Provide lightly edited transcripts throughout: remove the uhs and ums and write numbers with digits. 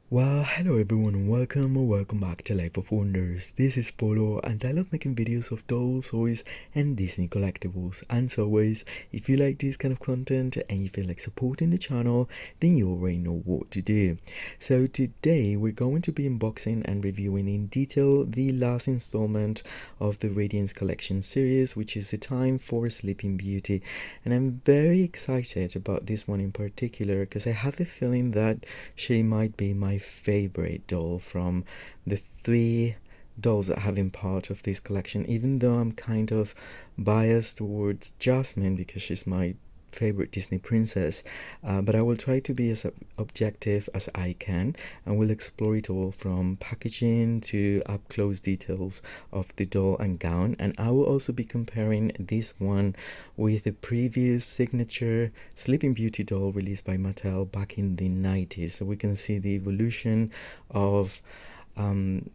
Well, hello everyone and welcome back to Life of Wonders. This is Polo and I love making videos of dolls, toys and Disney collectibles. And as always, if you like this kind of content and you feel like supporting the channel, then you already know what to do. So today we're going to be unboxing and reviewing in detail the last installment of the Radiance collection series, which is The Time for Sleeping Beauty. And I'm very excited about this one in particular because I have the feeling that she might be my favorite doll from the three dolls that have been part of this collection, even though I'm kind of biased towards Jasmine because she's my favorite Disney princess, but I will try to be as objective as I can and will explore it all from packaging to up close details of the doll and gown. And I will also be comparing this one with the previous signature Sleeping Beauty doll released by Mattel back in the 90s, so we can see the evolution of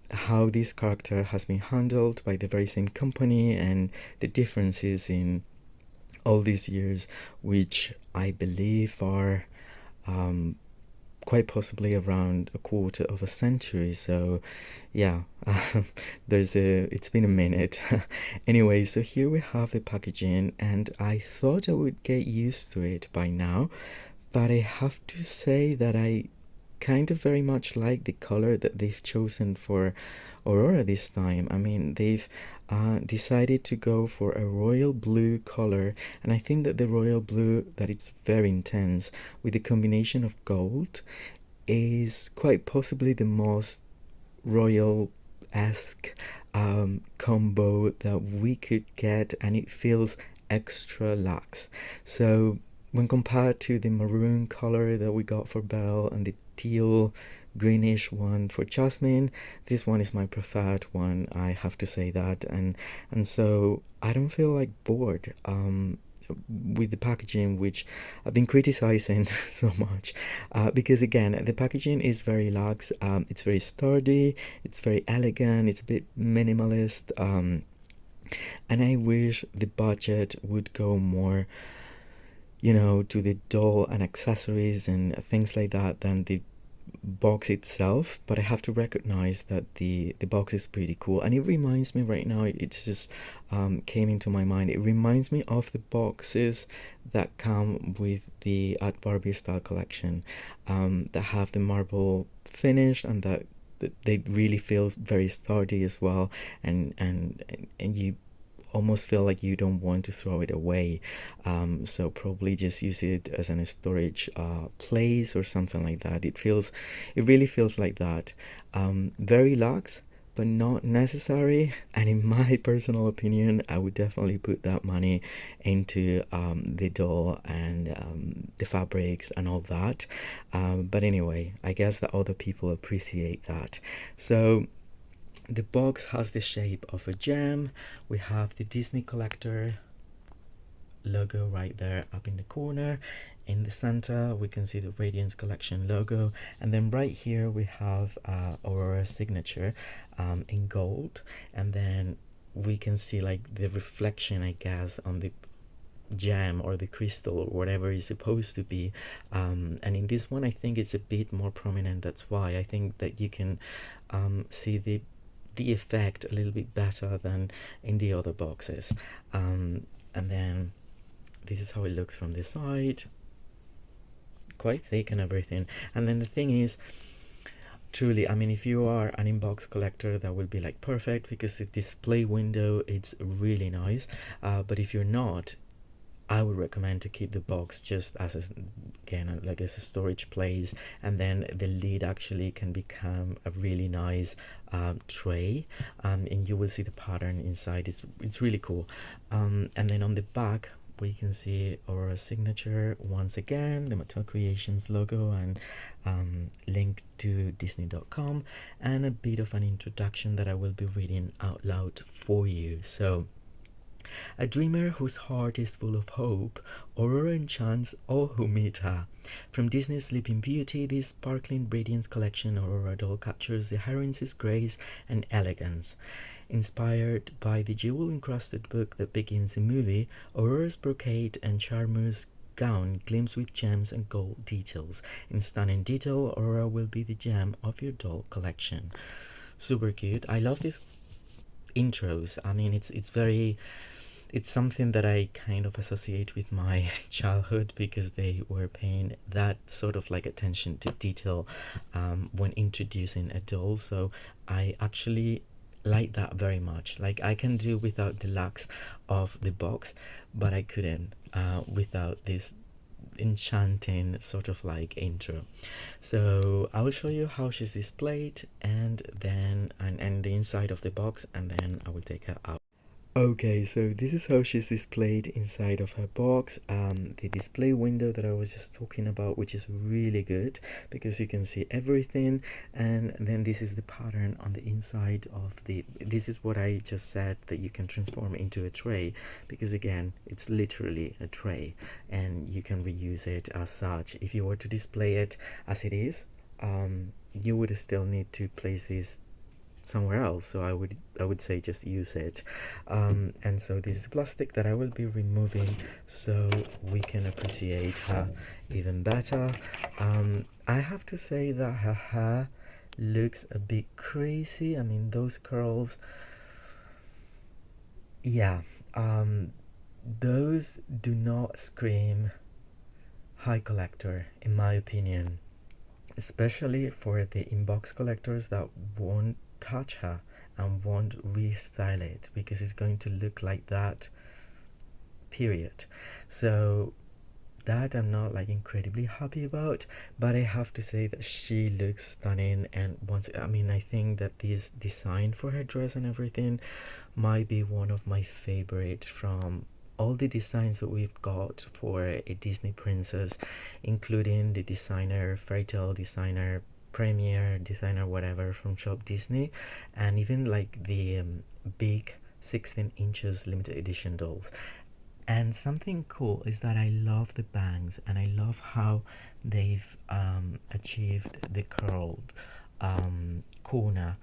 how this character has been handled by the very same company and the differences in all these years, which I believe are quite possibly around a quarter of a century. So yeah, it's been a minute. Anyway, so here we have the packaging and I thought I would get used to it by now, but I have to say that I kind of very much like the color that they've chosen for Aurora this time. I mean, they've decided to go for a royal blue color, and I think that the royal blue, that it's very intense with the combination of gold, is quite possibly the most royal-esque combo that we could get, and it feels extra luxe. So when compared to the maroon color that we got for Belle and the teal greenish one for Jasmine, this one is my preferred one, I have to say that. And so I don't feel like bored with the packaging, which I've been criticizing so much, because again the packaging is very luxe, it's very sturdy, it's very elegant, it's a bit minimalist, and I wish the budget would go more, you know, to the doll and accessories and things like that than the box itself. But I have to recognize that the box is pretty cool, and it reminds me right now, it's just came into my mind, it reminds me of the boxes that come with the At Barbie Style collection, that have the marble finish and that they really feel very sturdy as well, and you almost feel like you don't want to throw it away, so probably just use it as a storage place or something like that. It really feels like that. Very luxe but not necessary, and in my personal opinion I would definitely put that money into the doll and the fabrics and all that, but anyway, I guess that other people appreciate that. So the box has the shape of a gem. We have the Disney Collector logo right there up in the corner. In the center we can see the Radiance Collection logo, and then right here we have Aurora's signature in gold, and then we can see like the reflection, I guess, on the gem or the crystal or whatever it's supposed to be, and in this one I think it's a bit more prominent. That's why I think that you can see the effect a little bit better than in the other boxes, and then this is how it looks from the side, quite thick and everything. And then the thing is, truly, I mean, if you are an inbox collector, that will be like perfect because the display window, it's really nice, but if you're not, I would recommend to keep the box just as again, like as a storage place, and then the lid actually can become a really nice tray, and you will see the pattern inside. It's really cool, and then on the back we can see our signature once again, the Mattel Creations logo, and link to Disney.com, and a bit of an introduction that I will be reading out loud for you. So, a dreamer whose heart is full of hope, Aurora enchants all who meet her. From Disney's Sleeping Beauty, this sparkling Radiance collection, Aurora doll captures the heroine's grace and elegance. Inspired by the jewel-encrusted book that begins the movie, Aurora's brocade and charmeuse gown gleams with gems and gold details. In stunning detail, Aurora will be the gem of your doll collection. Super cute. I love these intros. I mean, it's something that I kind of associate with my childhood because they were paying that sort of like attention to detail when introducing a doll. So I actually like that very much. Like I can do without the lux of the box, but I couldn't without this enchanting sort of like intro. So I will show you how she's displayed and then and the inside of the box, and then I will take her out. Okay, so this is how she's displayed inside of her box. The display window that I was just talking about, which is really good because you can see everything, and then this is the pattern on the inside of the, this is what I just said, that you can transform into a tray, because again, it's literally a tray and you can reuse it as such. If you were to display it as it is, you would still need to place this somewhere else, so I would say just use it. And so this is the plastic that I will be removing so we can appreciate her even better. I have to say that her hair looks a bit crazy. I mean, those curls, yeah, those do not scream high collector in my opinion, especially for the inbox collectors that won't touch her and won't restyle it because it's going to look like that, period. So that I'm not like incredibly happy about, but I have to say that she looks stunning. And once, I mean, I think that this design for her dress and everything might be one of my favorite from all the designs that we've got for a Disney princess, including the designer, fairy tale designer, premier designer, whatever, from Shop Disney, and even like the big 16 inches limited edition dolls. And something cool is that I love the bangs and I love how they've achieved the curled corner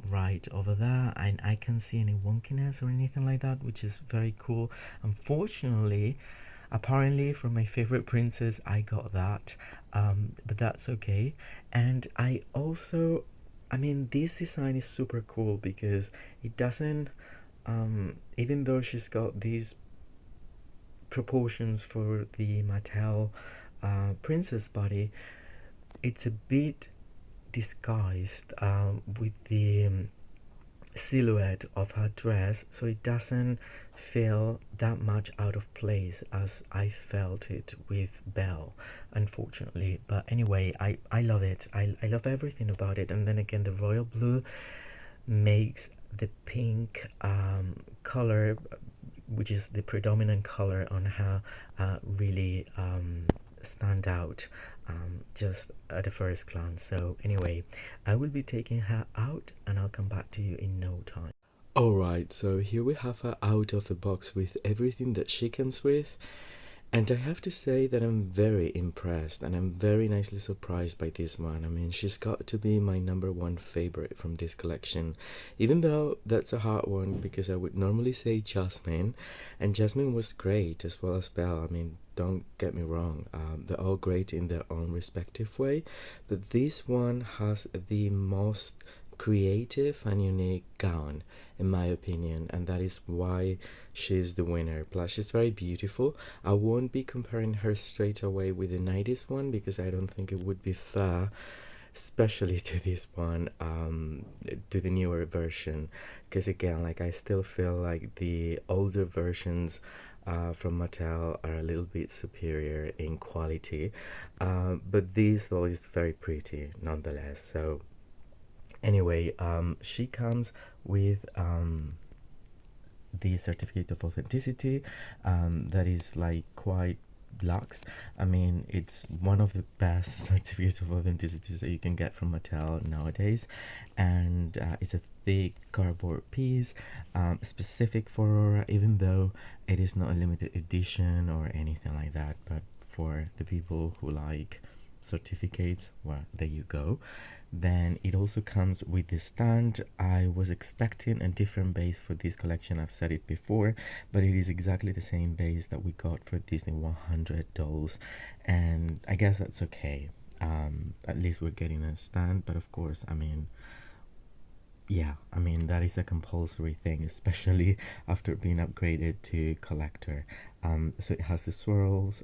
right over there, and I can't see any wonkiness or anything like that, which is very cool. Unfortunately, apparently from my favorite princess I got that, but that's okay. And I also, I mean, this design is super cool because it doesn't, even though she's got these proportions for the Mattel princess body, it's a bit disguised with the silhouette of her dress, so it doesn't feel that much out of place as I felt it with Belle, unfortunately. But anyway, I love it. I love everything about it. And then again, the royal blue makes the pink color, which is the predominant color on her, really stand out just at the first glance. So anyway, I will be taking her out and I'll come back to you in no time. Alright, so here we have her out of the box with everything that she comes with. And I have to say that I'm very impressed and I'm very nicely surprised by this one. I mean, she's got to be my #1 favorite from this collection, even though that's a hard one because I would normally say Jasmine, and Jasmine was great as well as Belle. I mean, don't get me wrong, they're all great in their own respective way, but this one has the most creative and unique gown in my opinion, and that is why she's the winner. Plus she's very beautiful. I won't be comparing her straight away with the 90s one because I don't think it would be fair, especially to this one, to the newer version, because again, like, I still feel like the older versions from Mattel are a little bit superior in quality, but this doll is very pretty nonetheless. So anyway, she comes with the certificate of authenticity, that is like quite luxe. I mean, it's one of the best certificates of authenticity that you can get from Mattel nowadays, and it's a thick cardboard piece, specific for Aurora, even though it is not a limited edition or anything like that, but for the people who like certificates. Well, there you go. Then it also comes with the stand. I was expecting a different base for this collection. I've said it before, but it is exactly the same base that we got for Disney 100 dolls, and I guess that's okay. At least we're getting a stand, but of course, I mean, yeah, I mean, that is a compulsory thing, especially after being upgraded to collector. So it has the swirls,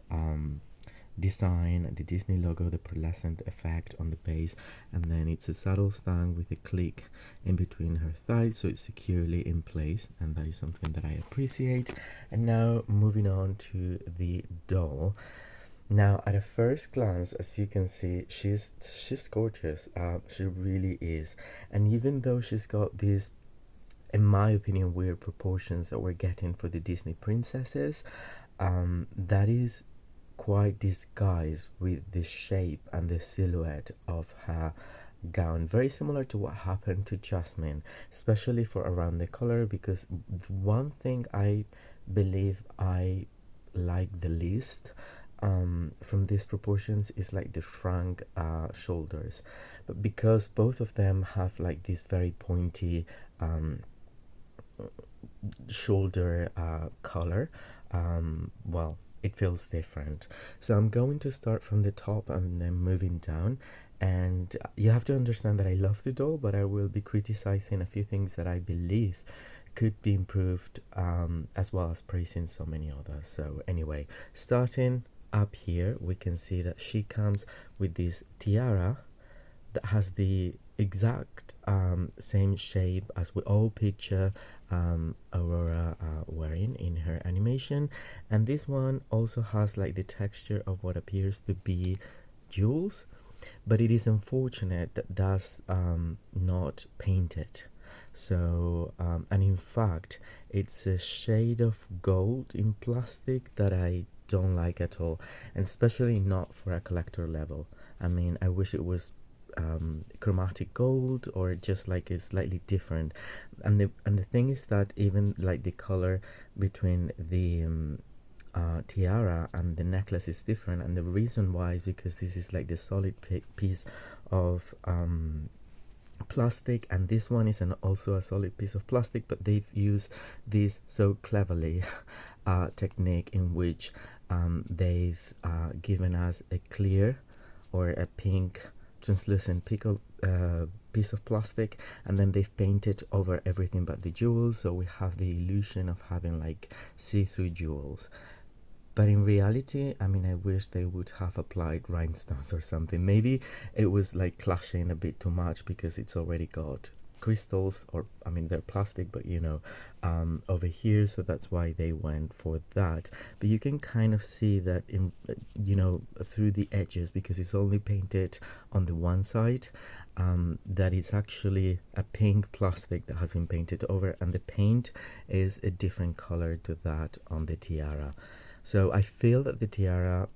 design, the Disney logo, the pearlescent effect on the base, and then it's a saddle stand with a click in between her thighs, so it's securely in place, and that is something that I appreciate. And now moving on to the doll. Now, at a first glance, as you can see, she's gorgeous. She really is. And even though she's got these, in my opinion, weird proportions that we're getting for the Disney princesses, that is quite disguised with the shape and the silhouette of her gown, very similar to what happened to Jasmine, especially for around the collar, because one thing I believe I like the least from these proportions is like the shrunk shoulders, but because both of them have like this very pointy shoulder color, well, it feels different. So I'm going to start from the top and then moving down, and you have to understand that I love the doll, but I will be criticizing a few things that I believe could be improved, as well as praising so many others. So anyway, starting up here, we can see that she comes with this tiara that has the exact same shape as we all picture Aurora wearing in her animation, and this one also has like the texture of what appears to be jewels, but it is unfortunate that that's not painted. So and in fact it's a shade of gold in plastic that I don't like at all, and especially not for a collector level. I mean, I wish it was chromatic gold or just like a slightly different. And the thing is that even like the color between the tiara and the necklace is different, and the reason why is because this is like the solid piece of plastic, and this one is also a solid piece of plastic, but they've used this so cleverly technique in which they've given us a clear or a pink translucent piece of plastic, and then they've painted over everything but the jewels, so we have the illusion of having like see-through jewels. But in reality, I mean, I wish they would have applied rhinestones or something. Maybe it was like clashing a bit too much because it's already got crystals, or I mean they're plastic, but you know, over here, so that's why they went for that. But you can kind of see that in you know, through the edges, because it's only painted on the one side, that it's actually a pink plastic that has been painted over, and the paint is a different color to that on the tiara. So I feel that the tiara,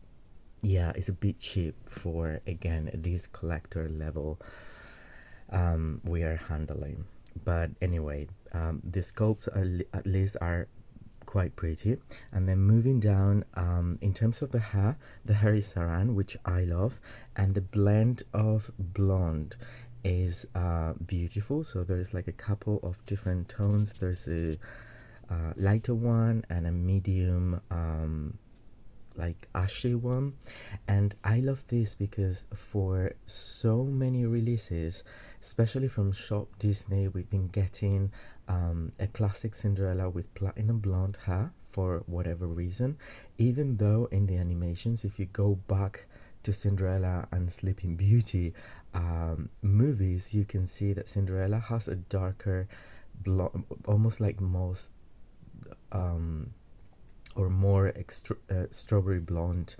yeah, is a bit cheap for, again, this collector level we are handling. But anyway, the sculpts at least are quite pretty. And then moving down, in terms of the hair is saran, which I love, and the blend of blonde is beautiful. So there's like a couple of different tones. There's a lighter one and a medium like ashy one, and I love this because for so many releases, especially from Shop Disney, we've been getting a classic Cinderella with platinum blonde hair for whatever reason, even though in the animations, if you go back to Cinderella and Sleeping Beauty movies, you can see that Cinderella has a darker blonde, almost like most or more strawberry blonde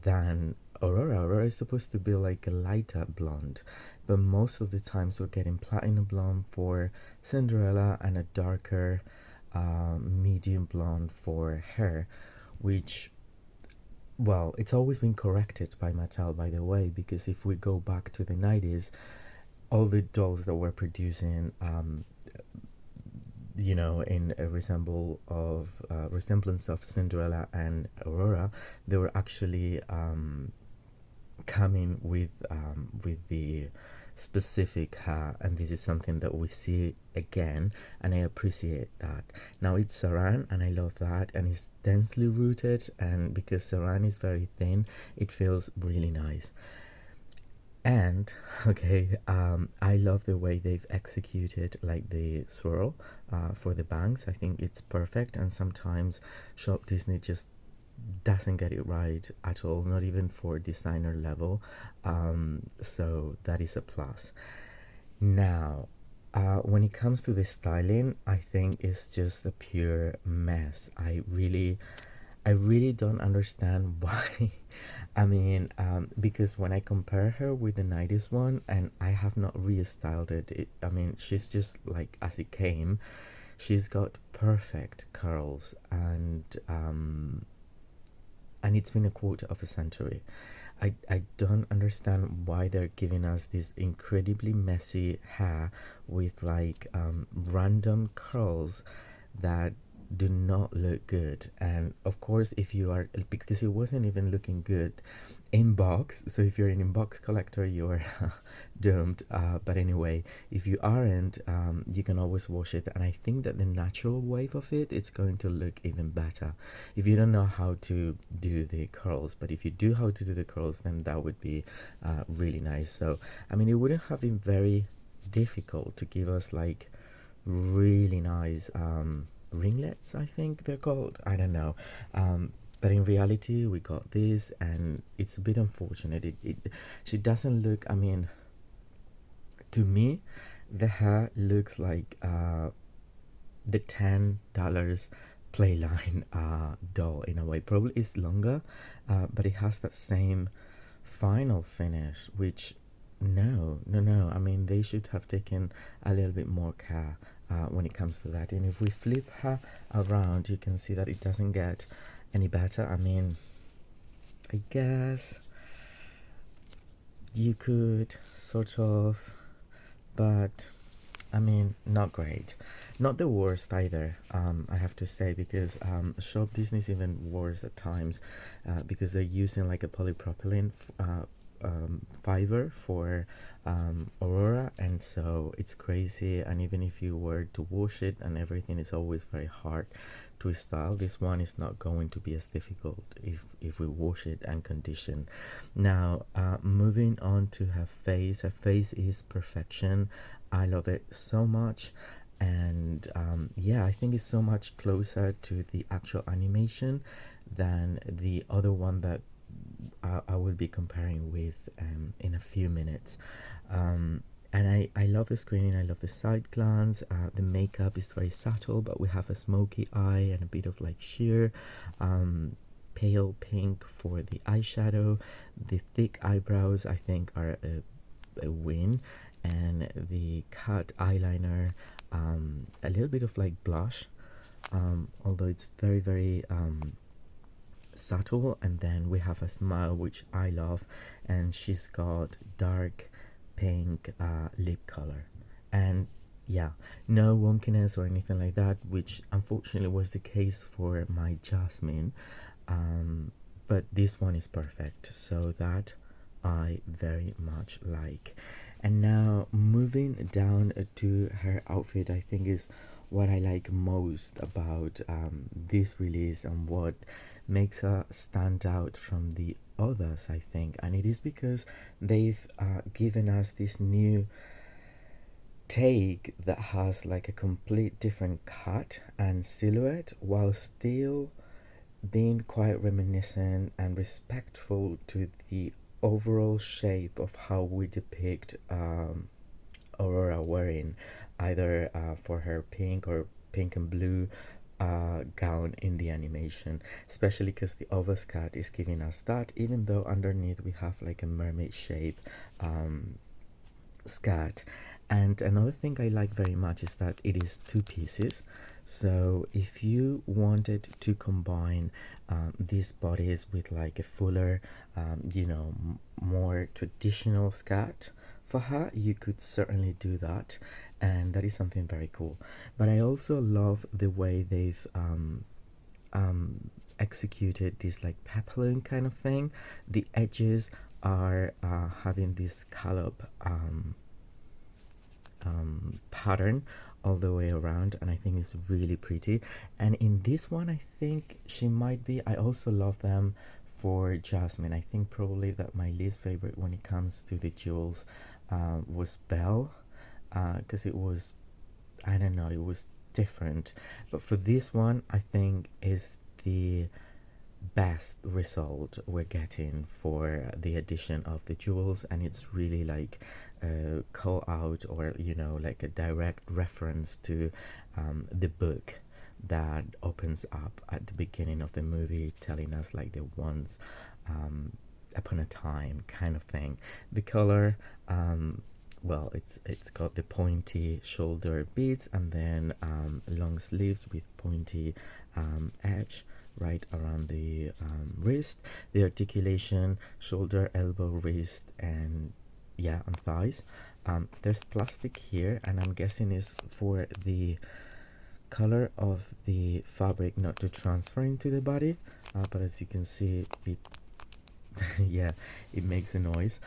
than Aurora. Aurora is supposed to be like a lighter blonde, but most of the times we're getting platinum blonde for Cinderella and a darker medium blonde for her, which, well, it's always been corrected by Mattel, by the way, because if we go back to the 90s, all the dolls that were producing you know, in a resemblance of Cinderella and Aurora, they were actually coming with the specific hair, and this is something that we see again, and I appreciate that. Now it's saran, and I love that, and it's densely rooted, and because saran is very thin, it feels really nice. And okay, I love the way they've executed like the swirl for the bangs. I think it's perfect, and sometimes Shop Disney just doesn't get it right at all, not even for designer level. So that is a plus. Now, when it comes to the styling, I think it's just a pure mess. I really don't understand why. I mean, because when I compare her with the 90s one, and I have not restyled it, I mean, she's just like as it came. She's got perfect curls, and it's been a quarter of a century. I don't understand why they're giving us this incredibly messy hair with like random curls that do not look good. And of course, if you are, because it wasn't even looking good in box, so if you're an inbox collector, you're doomed. But anyway, if you aren't, you can always wash it, and I think that the natural wave of it, it's going to look even better if you don't know how to do the curls. But if you do how to do the curls, then that would be really nice. So I mean, it wouldn't have been very difficult to give us like really nice ringlets, I think they're called. I don't know. But in reality, we got this, and it's a bit unfortunate. She doesn't look, I mean, to me, the hair looks like the $10 Playline doll in a way. Probably is longer, but it has that same final finish, which no, no, no. I mean, they should have taken a little bit more care when it comes to that. And if we flip her around, you can see that it doesn't get any better. I mean, I guess you could sort of, but I mean, not great. Not the worst either, I have to say, because Shop Disney's even worse at times because they're using like a polypropylene fiber for Aurora, and so it's crazy. And even if you were to wash it and everything, it's always very hard to style. This one is not going to be as difficult if we wash it and condition. Now, moving on to her face. Her face is perfection. I love it so much, and yeah, I think it's so much closer to the actual animation than the other one that I will be comparing with in a few minutes. And I love the screening, I love the side glance. The makeup is very subtle, but we have a smoky eye and a bit of like sheer pale pink for the eyeshadow. The thick eyebrows, I think, are a win, and the cut eyeliner, a little bit of like blush, although it's very, very subtle. And then we have a smile, which I love, and she's got dark pink lip color. And yeah, no wonkiness or anything like that, which unfortunately was the case for my Jasmine. But this one is perfect, so that I very much like. And now moving down to her outfit, I think is what I like most about this release, and what makes her stand out from the others, I think. And it is because they've given us this new take that has like a complete different cut and silhouette, while still being quite reminiscent and respectful to the overall shape of how we depict Aurora wearing either for her pink or pink and blue gown in the animation, especially because the overskirt is giving us that, even though underneath we have like a mermaid shape skirt. And another thing I like very much is that it is two pieces. So if you wanted to combine these bodies with like a fuller, more traditional skirt for her, you could certainly do that, and that is something very cool. But I also love the way they've executed this like peplum kind of thing. The edges are having this scallop pattern all the way around, and I think it's really pretty. And in this one, I think she might be, I also love them for Jasmine. I think probably that my least favorite when it comes to the jewels was Belle, because it was, I don't know, it was different. But for this one, I think is the best result we're getting for the addition of the jewels, and it's really like a call out, or you know, like a direct reference to the book that opens up at the beginning of the movie, telling us like the once upon a time kind of thing. The color, well, it's got the pointy shoulder beads, and then long sleeves with pointy edge right around the wrist. The articulation, shoulder, elbow, wrist, and yeah, on thighs. There's plastic here, and I'm guessing is for the color of the fabric not to transfer into the body, but as you can see, it yeah, it makes a noise.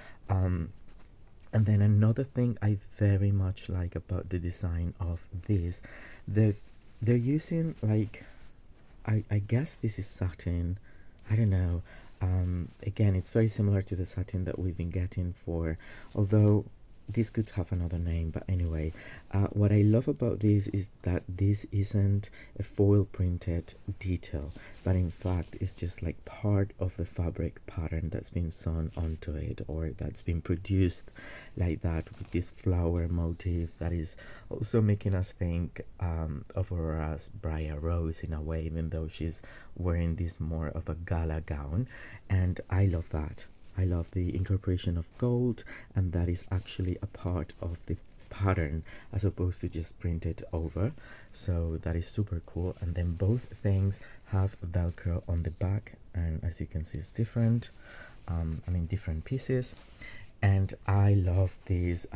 And then another thing I very much like about the design of this, they're using like, I guess this is satin. I don't know. Again, it's very similar to the satin that we've been getting for, although this could have another name, but anyway, what I love about this is that this isn't a foil printed detail, but in fact it's just like part of the fabric pattern that's been sewn onto it, or that's been produced like that, with this flower motif that is also making us think of Aurora's Briar Rose in a way, even though she's wearing this more of a gala gown, and I love that. I love the incorporation of gold, and that is actually a part of the pattern as opposed to just printed over. So that is super cool. And then both things have Velcro on the back, and as you can see, it's different. I mean, different pieces. And I love these.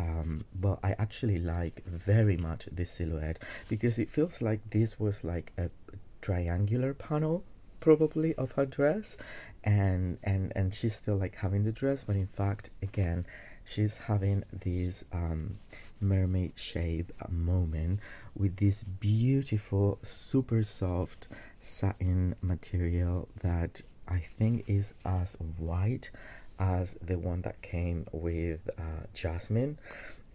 Well, I actually like very much this silhouette, because it feels like this was like a triangular panel probably of her dress, and she's still like having the dress, but in fact, again, she's having this mermaid shape moment with this beautiful super soft satin material that I think is as white as the one that came with Jasmine,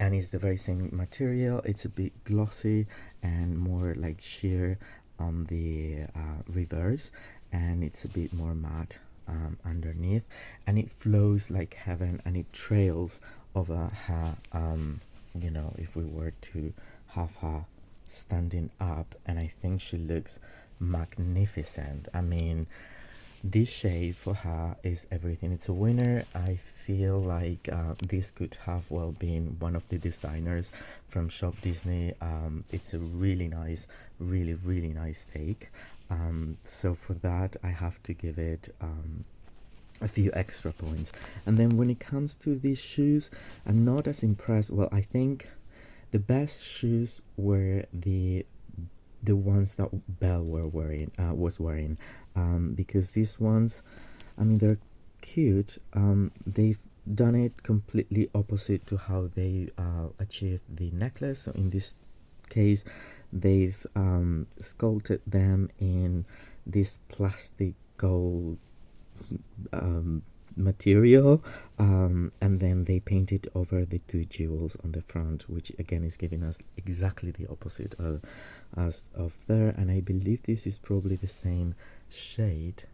and it's the very same material. It's a bit glossy and more like sheer on the reverse, and it's a bit more matte underneath, and it flows like heaven, and it trails over her, you know, if we were to have her standing up, and I think she looks magnificent. I mean, this shade for her is everything. It's a winner. I feel like this could have well been one of the designers from Shop Disney. It's a really nice, really nice take. So for that, I have to give it a few extra points. And then when it comes to these shoes, I'm not as impressed. Well, I think the best shoes were the ones that Belle was wearing, because these ones, I mean, they're cute. They've done it completely opposite to how they achieved the necklace. So in this case, they've sculpted them in this plastic gold material, and then they painted over the two jewels on the front, which again is giving us exactly the opposite as of there. And I believe this is probably the same shade,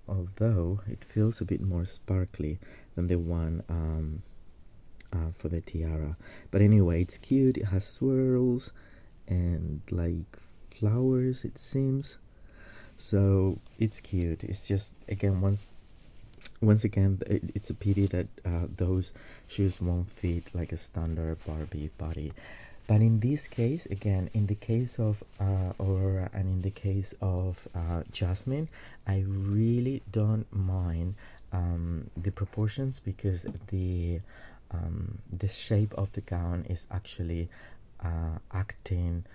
although it feels a bit more sparkly than the one for the tiara. But anyway, it's cute. It has swirls and like flowers, it seems. So it's cute. It's just, again, once again, it's a pity that those shoes won't fit like a standard Barbie body. But in this case, again, in the case of Aurora and in the case of Jasmine, I really don't mind the proportions, because the shape of the gown is actually acting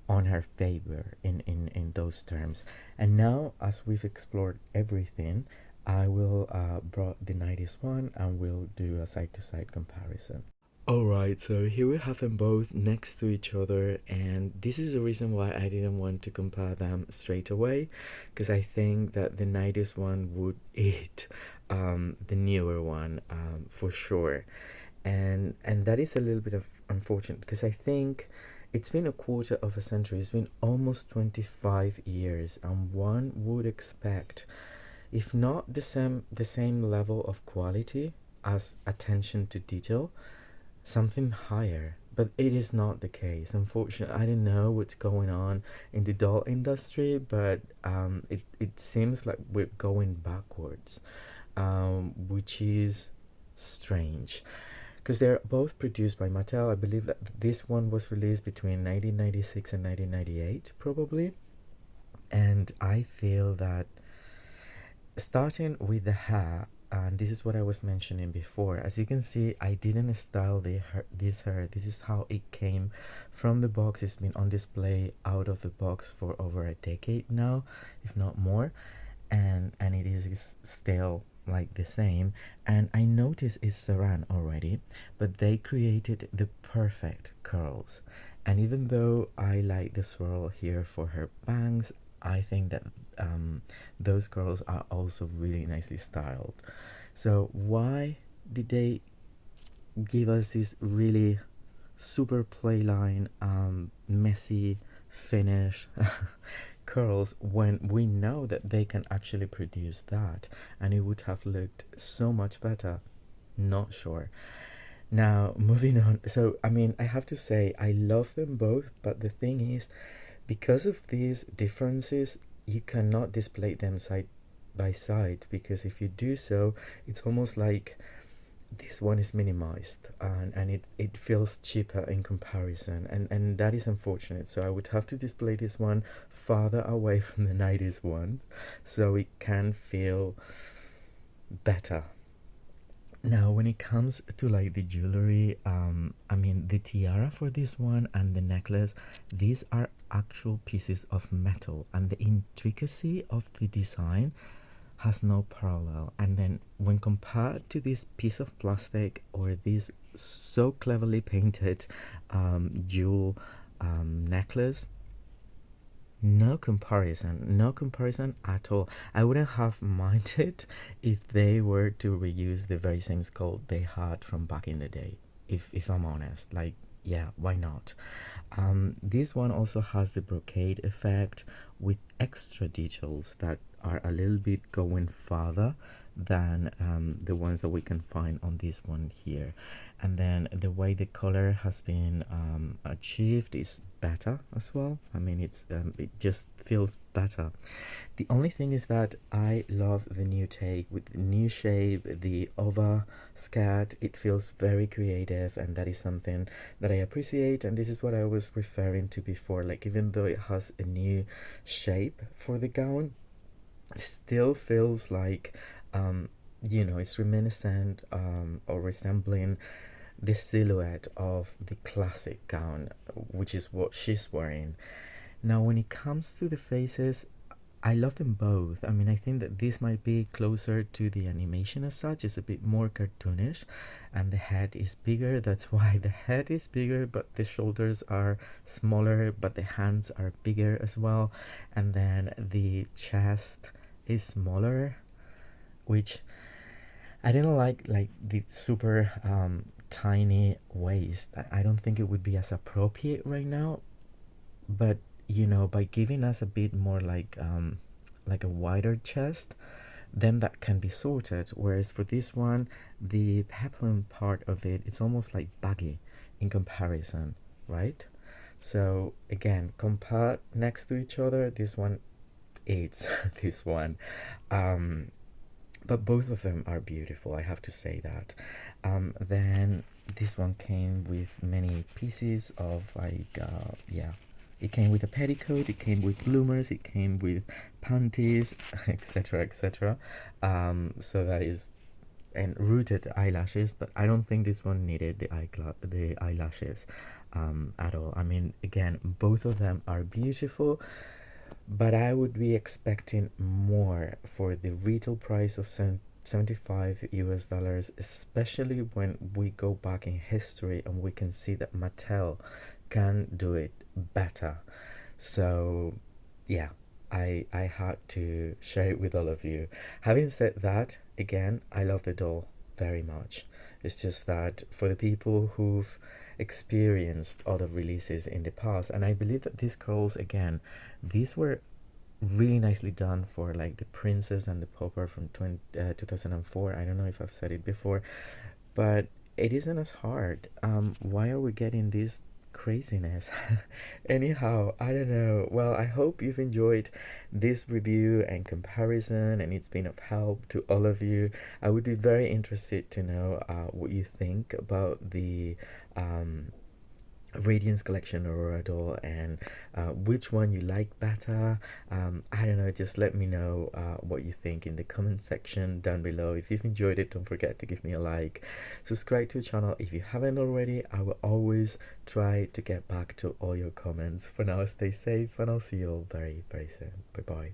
on her favor in those terms. And now, as we've explored everything, I will brought the 90s one and we'll do a side-to-side comparison. Alright, so here we have them both next to each other, and this is the reason why I didn't want to compare them straight away, because I think that the 90s one would eat the newer one for sure. And that is a little bit of unfortunate because I think it's been a quarter of a century, it's been almost 25 years, and one would expect, if not the same level of quality as attention to detail, something higher. But it is not the case. Unfortunately, I don't know what's going on in the doll industry, but it seems like we're going backwards, which is strange because they're both produced by Mattel. I believe that this one was released between 1996 and 1998, probably. And I feel that starting with the hair, and this is what I was mentioning before. As you can see, I didn't style this hair. This is how it came from the box. It's been on display out of the box for over a decade now, if not more, and it is still like the same. And I noticed it's saran already, but they created the perfect curls. And even though I like the swirl here for her bangs, I think that those curls are also really nicely styled. So why did they give us this really super playline, messy finish curls when we know that they can actually produce that and it would have looked so much better? Not sure. Now, moving on. So, I mean, I have to say, I love them both, but the thing is, because of these differences, you cannot display them side by side because if you do so, it's almost like this one is minimized and it feels cheaper in comparison, and that is unfortunate. So I would have to display this one farther away from the 90s one so it can feel better. Now, when it comes to like the jewelry, I mean, the tiara for this one and the necklace, these are actual pieces of metal, and the intricacy of the design has no parallel. And then when compared to this piece of plastic or this so cleverly painted jewel necklace, no comparison, no comparison at all. I wouldn't have minded if they were to reuse the very same skull they had from back in the day, if I'm honest. Like, yeah, why not? This one also has the brocade effect with extra details that are a little bit going farther than the ones that we can find on this one here. And then the way the color has been achieved is better as well. I mean, it just feels better. The only thing is that I love the new take with the new shape, the over skirt. It feels very creative, and that is something that I appreciate. And this is what I was referring to before. Like, even though it has a new shape for the gown, it still feels like it's reminiscent or resembling the silhouette of the classic gown, which is what she's wearing. Now, when it comes to the faces, I love them both. I mean, I think that this might be closer to the animation as such. It's a bit more cartoonish, and the head is bigger. That's why the head is bigger, but the shoulders are smaller, but the hands are bigger as well. And then the chest is smaller, which I didn't like the super tiny waist. I don't think it would be as appropriate right now, but by giving us a bit more like a wider chest, then that can be sorted. Whereas for this one, the peplum part of it, it's almost like baggy in comparison, right? So again, compare next to each other, this one eats this one. Um, but both of them are beautiful, I have to say that. Then this one came with many pieces of like yeah, it came with a petticoat, it came with bloomers, it came with panties, etc, etc. So that is, and rooted eyelashes, but I don't think this one needed the eyelashes at all. I mean, again, both of them are beautiful. but I would be expecting more for the retail price of 75 US dollars, especially when we go back in history and we can see that Mattel can do it better. So, yeah, I had to share it with all of you. Having said that, again, I love the doll very much. It's just that for the people who've experienced other releases in the past, and I believe that these girls, again, these were really nicely done for like the Princess and the Pauper from 2004. I don't know if I've said it before, but it isn't as hard. Why are we getting this craziness? Anyhow, I don't know. Well, I hope you've enjoyed this review and comparison, and it's been of help to all of you. I would be very interested to know what you think about the um, Radiance collection Aurora doll, and which one you like better. I don't know, just let me know what you think in the comment section down below. If you've enjoyed it, don't forget to give me a like. Subscribe to the channel if you haven't already. I will always try to get back to all your comments. For now, stay safe, and I'll see you all very, very soon. Bye bye.